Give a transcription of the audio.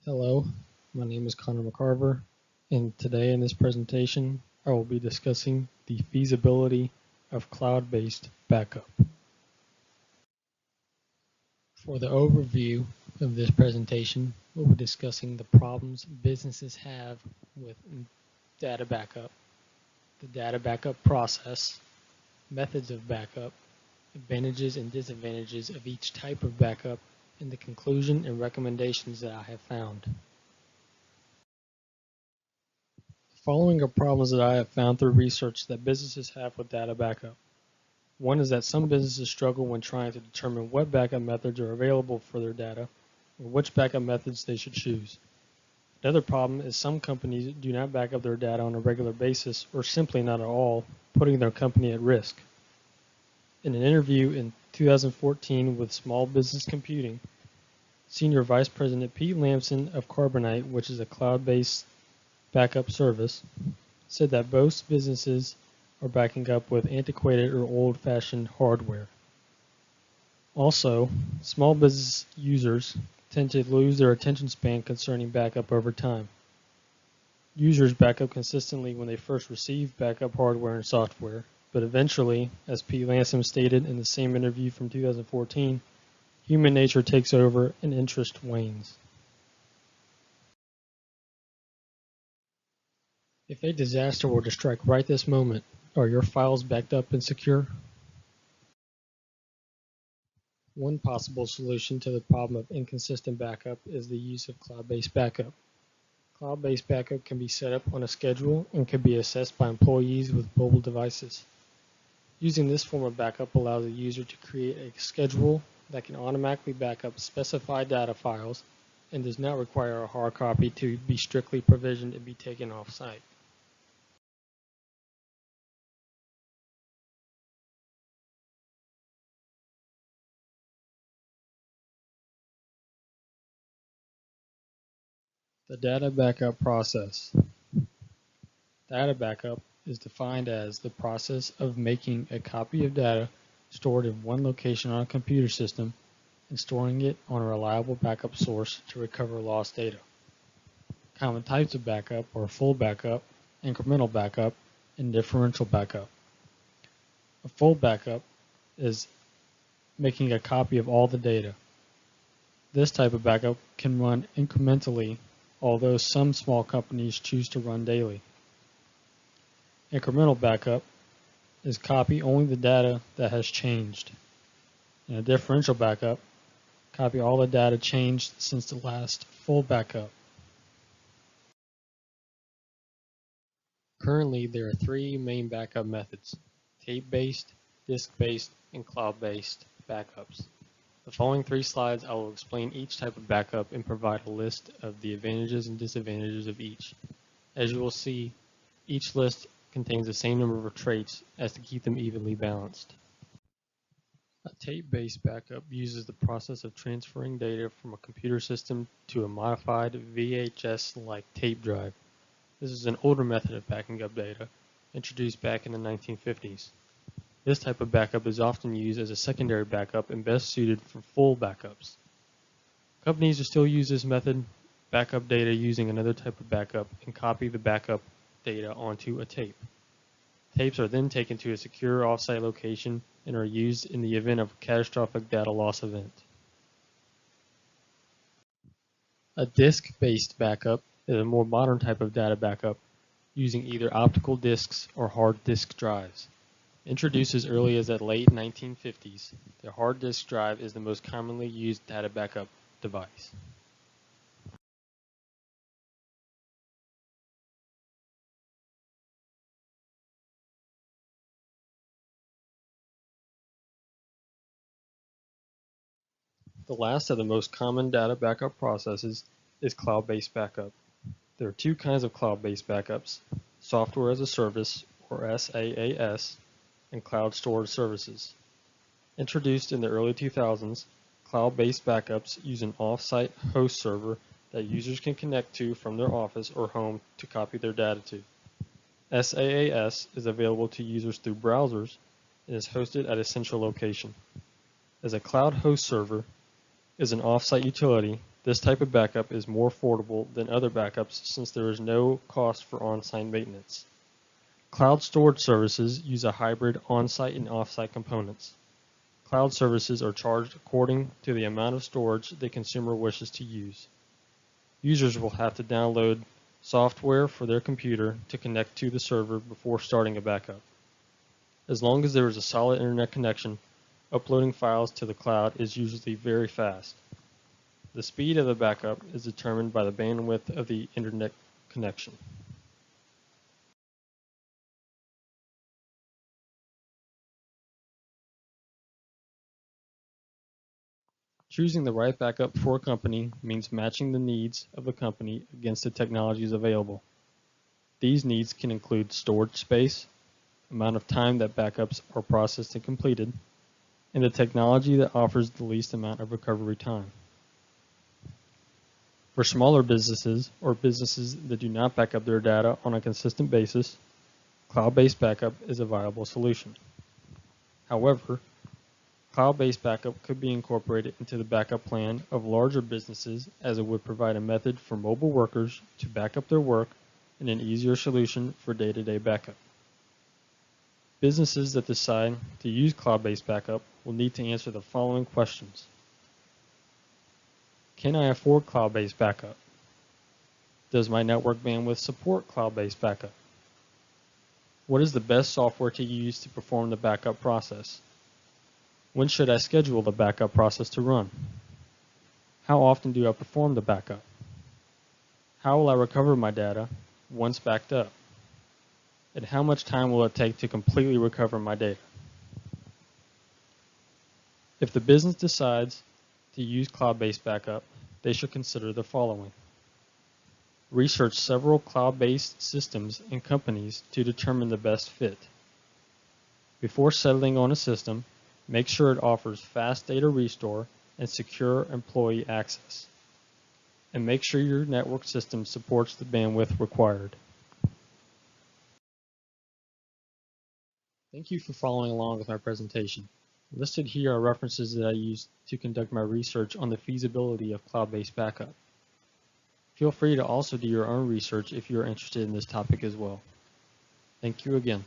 Hello, my name is Conor McCarver, and today in this presentation I will be discussing the feasibility of cloud-based backup. For the overview of this presentation, we'll be discussing the problems businesses have with data backup, the data backup process, methods of backup, advantages and disadvantages of each type of backup, and the conclusion and recommendations that I have found. Following are problems that I have found through research that businesses have with data backup. One is that some businesses struggle when trying to determine what backup methods are available for their data or which backup methods they should choose. Another problem is some companies do not back up their data on a regular basis or simply not at all, putting their company at risk. In an interview in 2014 with Small Business Computing, Senior Vice President Pete Lamson of Carbonite, which is a cloud-based backup service, said that most businesses are backing up with antiquated or old-fashioned hardware. Also, small business users tend to lose their attention span concerning backup over time. Users back up consistently when they first receive backup hardware and software, but eventually, as Pete Lamson stated in the same interview from 2014, human nature takes over and interest wanes. If a disaster were to strike right this moment, are your files backed up and secure? One possible solution to the problem of inconsistent backup is the use of cloud-based backup. Cloud-based backup can be set up on a schedule and can be accessed by employees with mobile devices. Using this form of backup allows the user to create a schedule that can automatically back up specified data files and does not require a hard copy to be strictly provisioned and be taken off-site. The data backup process. Data backup is defined as the process of making a copy of data stored in one location on a computer system and storing it on a reliable backup source to recover lost data. Common types of backup are full backup, incremental backup, and differential backup. A full backup is making a copy of all the data. This type of backup can run incrementally, although some small companies choose to run daily. Incremental backup is copy only the data that has changed. In a differential backup, copy all the data changed since the last full backup. Currently, there are three main backup methods: tape-based, disk-based, and cloud-based backups. The following three slides I will explain each type of backup and provide a list of the advantages and disadvantages of each. As you will see, each list contains the same number of traits as to keep them evenly balanced. A tape-based backup uses the process of transferring data from a computer system to a modified VHS-like tape drive. This is an older method of backing up data, introduced back in the 1950s. This type of backup is often used as a secondary backup and best suited for full backups. Companies will still use this method, back up data using another type of backup, and copy the backup data onto a tape. Tapes are then taken to a secure off-site location and are used in the event of a catastrophic data loss event. A disk-based backup is a more modern type of data backup using either optical disks or hard disk drives. Introduced as early as the late 1950s, the hard disk drive is the most commonly used data backup device. The last of the most common data backup processes is cloud-based backup. There are two kinds of cloud-based backups: software as a service, or SaaS, and cloud storage services. Introduced in the early 2000s, cloud-based backups use an off-site host server that users can connect to from their office or home to copy their data to. SaaS is available to users through browsers and is hosted at a central location. As a cloud host server is an off-site utility This type of backup is more affordable than other backups since there is no cost for on-site maintenance. Cloud storage services use a hybrid on-site and off-site components. Cloud services are charged according to the amount of storage the consumer wishes to use. Users will have to download software for their computer to connect to the server before starting a backup. As long as there is a solid internet connection, uploading files to the cloud is usually very fast. The speed of the backup is determined by the bandwidth of the internet connection. Choosing the right backup for a company means matching the needs of a company against the technologies available. These needs can include storage space, amount of time that backups are processed and completed, and the technology that offers the least amount of recovery time. For smaller businesses or businesses that do not back up their data on a consistent basis, cloud-based backup is a viable solution. However, cloud-based backup could be incorporated into the backup plan of larger businesses as it would provide a method for mobile workers to back up their work and an easier solution for day-to-day backup. Businesses that decide to use cloud-based backup will need to answer the following questions. Can I afford cloud-based backup? Does my network bandwidth support cloud-based backup? What is the best software to use to perform the backup process? When should I schedule the backup process to run? How often do I perform the backup? How will I recover my data once backed up? And how much time will it take to completely recover my data? If the business decides to use cloud-based backup, they should consider the following. Research several cloud-based systems and companies to determine the best fit. Before settling on a system, make sure it offers fast data restore and secure employee access. And make sure your network system supports the bandwidth required. Thank you for following along with my presentation. Listed here are references that I used to conduct my research on the feasibility of cloud-based backup. Feel free to also do your own research if you are interested in this topic as well. Thank you again.